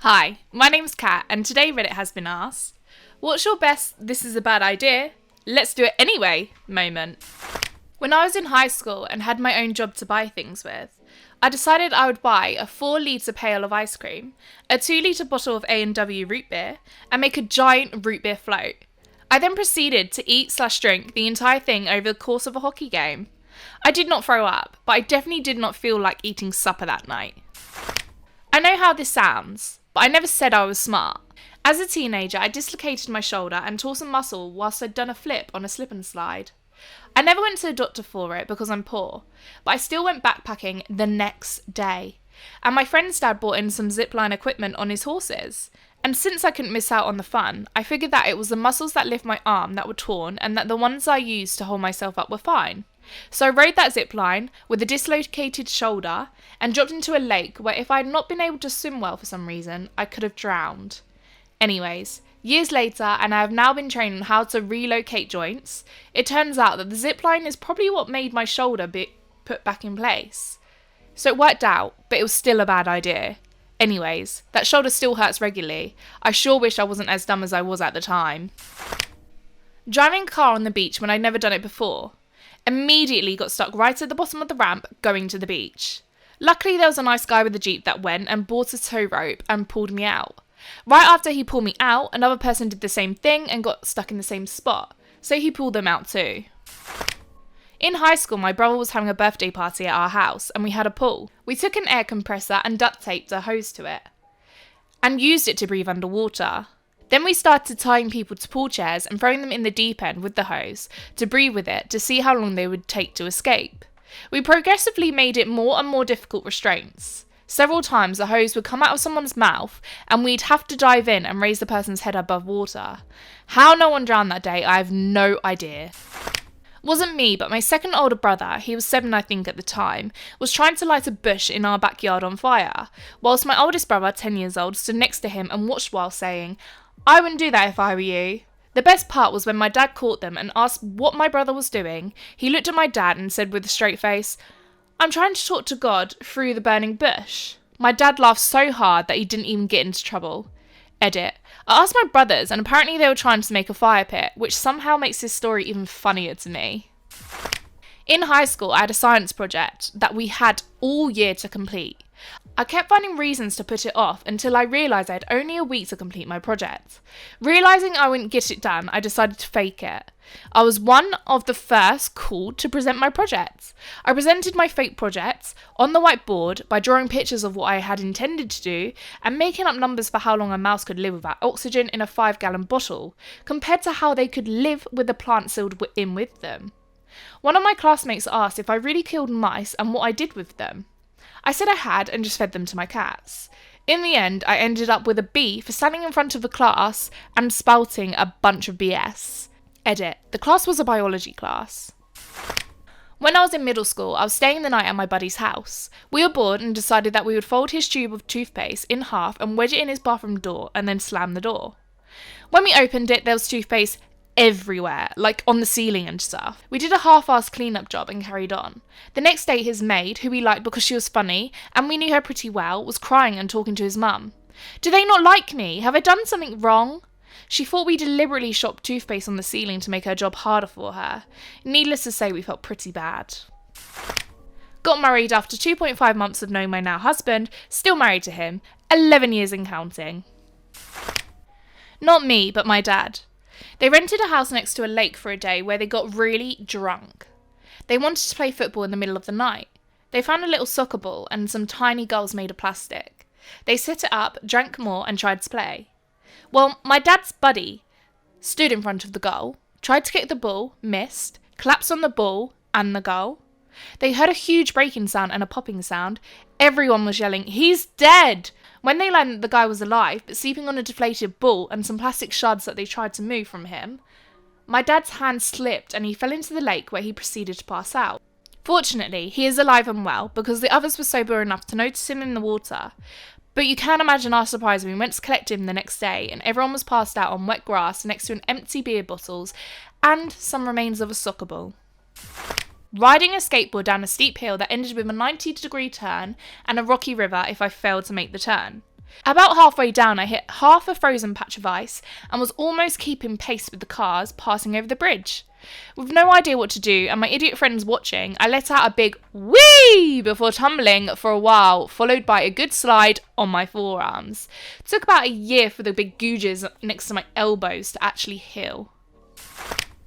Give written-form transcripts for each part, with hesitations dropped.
Hi, my name's Kat, and today Reddit has been asked, what's your best "this is a bad idea, let's do it anyway" moment? When I was in high school and had my own job to buy things with, I decided I would buy a 4-litre pail of ice cream, a 2-litre bottle of A&W root beer, and make a giant root beer float. I then proceeded to eat/drink the entire thing over the course of a hockey game. I did not throw up, but I definitely did not feel like eating supper that night. I know how this sounds, but I never said I was smart. As a teenager, I dislocated my shoulder and tore some muscle whilst I'd done a flip on a slip and slide. I never went to the doctor for it because I'm poor, but I still went backpacking the next day. And my friend's dad brought in some zipline equipment on his horses. And since I couldn't miss out on the fun, I figured that it was the muscles that lift my arm that were torn and that the ones I used to hold myself up were fine. So I rode that zip line with a dislocated shoulder and dropped into a lake where if I had not been able to swim well for some reason, I could have drowned. Anyways, years later, and I have now been trained on how to relocate joints, it turns out that the zip line is probably what made my shoulder be put back in place. So it worked out, but it was still a bad idea. Anyways, that shoulder still hurts regularly. I sure wish I wasn't as dumb as I was at the time. Driving a car on the beach when I'd never done it before. Immediately got stuck right at the bottom of the ramp going to the beach. Luckily there was a nice guy with a jeep that went and bought a tow rope and pulled me out. Right after he pulled me out, another person did the same thing and got stuck in the same spot, so he pulled them out too. In high school, my brother was having a birthday party at our house and we had a pool. We took an air compressor and duct taped a hose to it and used it to breathe underwater. Then we started tying people to pool chairs and throwing them in the deep end with the hose to breathe with it to see how long they would take to escape. We progressively made it more and more difficult restraints. Several times the hose would come out of someone's mouth and we'd have to dive in and raise the person's head above water. How no one drowned that day, I have no idea. Wasn't me, but my second older brother, he was 7 I think at the time, was trying to light a bush in our backyard on fire, whilst my oldest brother, 10 years old, stood next to him and watched while saying, "I wouldn't do that if I were you." The best part was when my dad caught them and asked what my brother was doing, he looked at my dad and said with a straight face, "I'm trying to talk to God through the burning bush." My dad laughed so hard that he didn't even get into trouble. Edit. I asked my brothers and apparently they were trying to make a fire pit, which somehow makes this story even funnier to me. In high school, I had a science project that we had all year to complete. I kept finding reasons to put it off until I realised I had only a week to complete my project. Realising I wouldn't get it done, I decided to fake it. I was one of the first called to present my project. I presented my fake project on the whiteboard by drawing pictures of what I had intended to do and making up numbers for how long a mouse could live without oxygen in a 5-gallon bottle, compared to how they could live with a plant sealed in with them. One of my classmates asked if I really killed mice and what I did with them. I said I had and just fed them to my cats. In the end, I ended up with a B for standing in front of the class and spouting a bunch of BS. Edit. The class was a biology class. When I was in middle school, I was staying the night at my buddy's house. We were bored and decided that we would fold his tube of toothpaste in half and wedge it in his bathroom door and then slam the door. When we opened it, there was toothpaste everywhere, like on the ceiling and stuff. We did a half-assed clean-up job and carried on. The next day his maid, who we liked because she was funny, and we knew her pretty well, was crying and talking to his mum. "Do they not like me? Have I done something wrong?" She thought we deliberately shopped toothpaste on the ceiling to make her job harder for her. Needless to say, we felt pretty bad. Got married after 2.5 months of knowing my now husband, still married to him, 11 years and counting. Not me, but my dad. They rented a house next to a lake for a day where they got really drunk. They wanted to play football in the middle of the night. They found a little soccer ball and some tiny goals made of plastic. They set it up, drank more and tried to play. Well, my dad's buddy stood in front of the goal, tried to kick the ball, missed, collapsed on the ball and the goal. They heard a huge breaking sound and a popping sound. Everyone was yelling, "He's dead!" When they learned that the guy was alive, but sleeping on a deflated ball and some plastic shards that they tried to move from him, my dad's hand slipped and he fell into the lake where he proceeded to pass out. Fortunately, he is alive and well because the others were sober enough to notice him in the water. But you can imagine our surprise when we went to collect him the next day and everyone was passed out on wet grass next to an empty beer bottles and some remains of a soccer ball. Riding a skateboard down a steep hill that ended with a 90-degree turn and a rocky river if I failed to make the turn. About halfway down, I hit half a frozen patch of ice and was almost keeping pace with the cars passing over the bridge. With no idea what to do and my idiot friends watching, I let out a big whee before tumbling for a while, followed by a good slide on my forearms. It took about a year for the big googes next to my elbows to actually heal.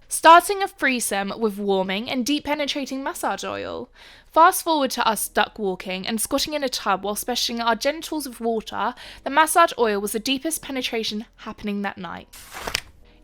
Starting a threesome with warming and deep penetrating massage oil. Fast forward to us duck walking and squatting in a tub while splashing our genitals with water. The massage oil was the deepest penetration happening that night.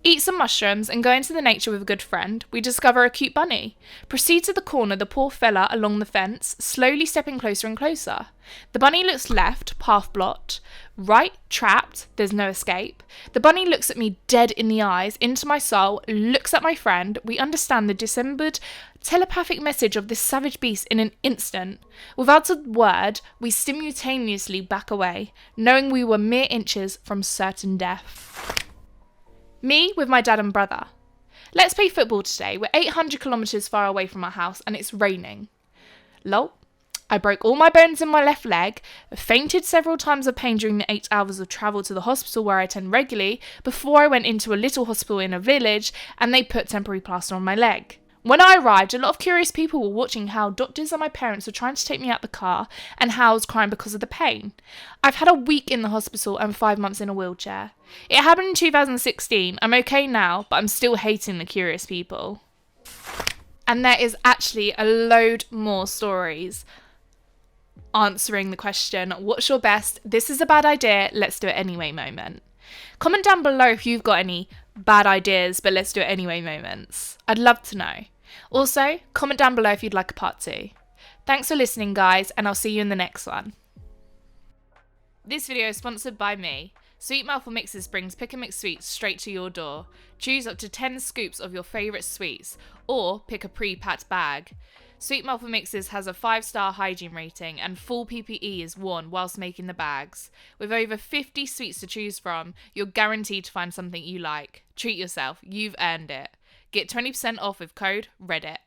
Eat some mushrooms and go into the nature with a good friend. We discover a cute bunny. Proceed to the corner the poor fella along the fence, slowly stepping closer and closer. The bunny looks left, path blocked. Right, trapped, there's no escape. The bunny looks at me dead in the eyes, into my soul, looks at my friend. We understand the dissembled telepathic message of this savage beast in an instant. Without a word, we simultaneously back away, knowing we were mere inches from certain death. Me with my dad and brother. Let's play football today. We're 800 kilometres far away from our house and it's raining. Lol. I broke all my bones in my left leg, fainted several times of pain during the 8 hours of travel to the hospital where I attend regularly before I went into a little hospital in a village and they put temporary plaster on my leg. When I arrived, a lot of curious people were watching how doctors and my parents were trying to take me out the car and how I was crying because of the pain. I've had a week in the hospital and 5 months in a wheelchair. It happened in 2016. I'm okay now, but I'm still hating the curious people. And there is actually a load more stories answering the question, what's your best, this is a bad idea, let's do it anyway moment. Comment down below if you've got any bad ideas, but let's do it anyway moments. I'd love to know. Also, comment down below if you'd like a part 2. Thanks for listening, guys, and I'll see you in the next one. This video is sponsored by me. Sweet Mouthful Mixes brings pick and mix sweets straight to your door. Choose up to 10 scoops of your favourite sweets, or pick a pre-packed bag. Sweet Mouthful Mixes has a 5-star hygiene rating and full PPE is worn whilst making the bags. With over 50 sweets to choose from, you're guaranteed to find something you like. Treat yourself, you've earned it. Get 20% off with code REDDIT.